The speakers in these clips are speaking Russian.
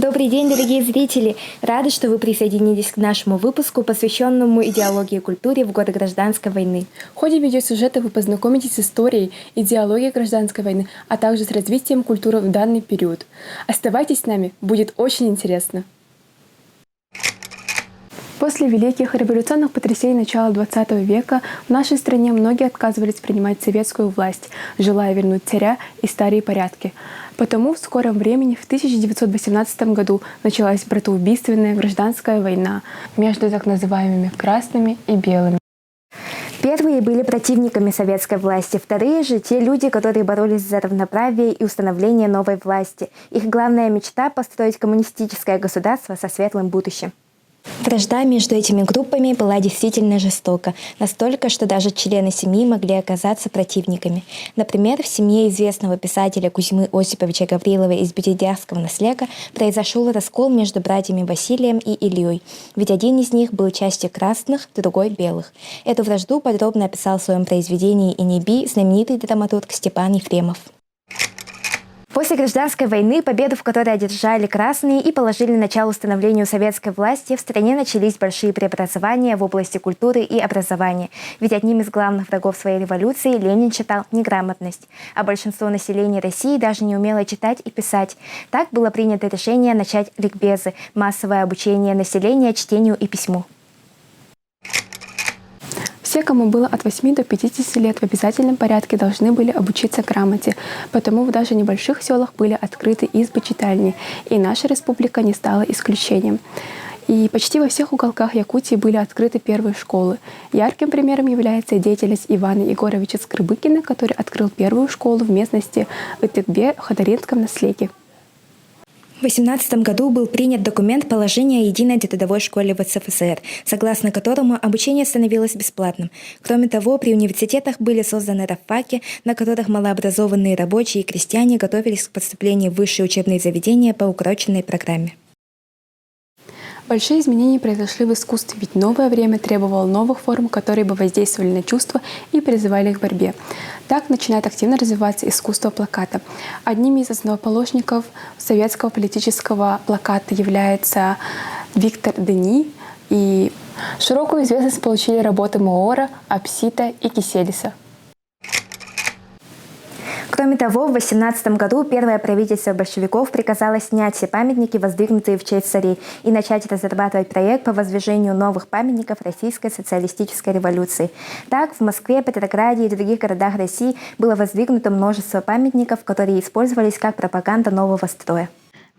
Добрый день, дорогие зрители! Рада, что вы присоединились к нашему выпуску, посвященному идеологии и культуре в годы гражданской войны. В ходе видеосюжета вы познакомитесь с историей, идеологией гражданской войны, а также с развитием культуры в данный период. Оставайтесь с нами, будет очень интересно. После великих революционных потрясений начала XX века в нашей стране многие отказывались принимать советскую власть, желая вернуть царя и старые порядки. Потому в скором времени, в 1918 году, началась братоубийственная гражданская война между так называемыми красными и белыми. Первые были противниками советской власти, вторые же – те люди, которые боролись за равноправие и установление новой власти. Их главная мечта – построить коммунистическое государство со светлым будущим. Вражда между этими группами была действительно жестока, настолько, что даже члены семьи могли оказаться противниками. Например, в семье известного писателя Кузьмы Осиповича Гаврилова из Бердянского наслега произошел раскол между братьями Василием и Ильей, ведь один из них был частью красных, другой – белых. Эту вражду подробно описал в своем произведении «Инеби» знаменитый драматург Степан Ефремов. После гражданской войны, победу в которой одержали красные и положили начало установлению советской власти, в стране начались большие преобразования в области культуры и образования. Ведь одним из главных врагов своей революции Ленин считал неграмотность. А большинство населения России даже не умело читать и писать. Так было принято решение начать ликбезы – массовое обучение населения чтению и письму. Все, кому было от 8 до 50 лет, в обязательном порядке должны были обучиться грамоте, потому в даже небольших селах были открыты избы-читальни, и наша республика не стала исключением. И почти во всех уголках Якутии были открыты первые школы. Ярким примером является деятельность Ивана Егоровича Скрыбыкина, который открыл первую школу в местности Итыкбе в Хадаринском наслеге. В 18 году был принят документ «Положение о единой трудовой школе в СССР», согласно которому обучение становилось бесплатным. Кроме того, при университетах были созданы рабфаки, на которых малообразованные рабочие и крестьяне готовились к поступлению в высшие учебные заведения по укороченной программе. Большие изменения произошли в искусстве, ведь новое время требовало новых форм, которые бы воздействовали на чувства и призывали их к борьбе. Так начинает активно развиваться искусство плаката. Одними из основоположников советского политического плаката является Виктор Дени, и широкую известность получили работы Моора, Апсита и Киселиса. Кроме того, в 18 году первое правительство большевиков приказало снять все памятники, воздвигнутые в честь царей, и начать разрабатывать проект по возведению новых памятников Российской социалистической революции. Так, в Москве, Петрограде и других городах России было воздвигнуто множество памятников, которые использовались как пропаганда нового строя.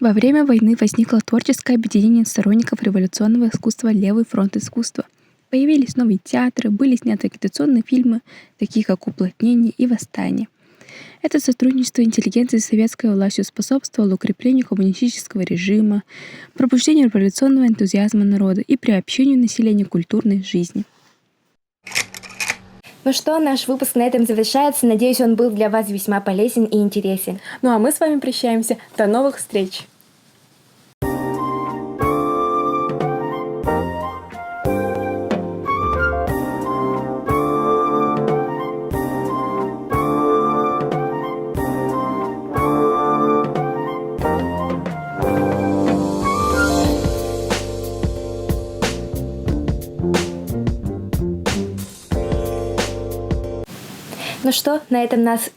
Во время войны возникло творческое объединение сторонников революционного искусства «Левый фронт искусства». Появились новые театры, были сняты агитационные фильмы, такие как «Уплотнение» и «Восстание». Это сотрудничество интеллигенции с советской властью способствовало укреплению коммунистического режима, пробуждению революционного энтузиазма народа и приобщению населения к культурной жизни. Ну что, наш выпуск на этом завершается. Надеюсь, он был для вас весьма полезен и интересен. Ну а мы с вами прощаемся. До новых встреч! Ну что, на этом нас...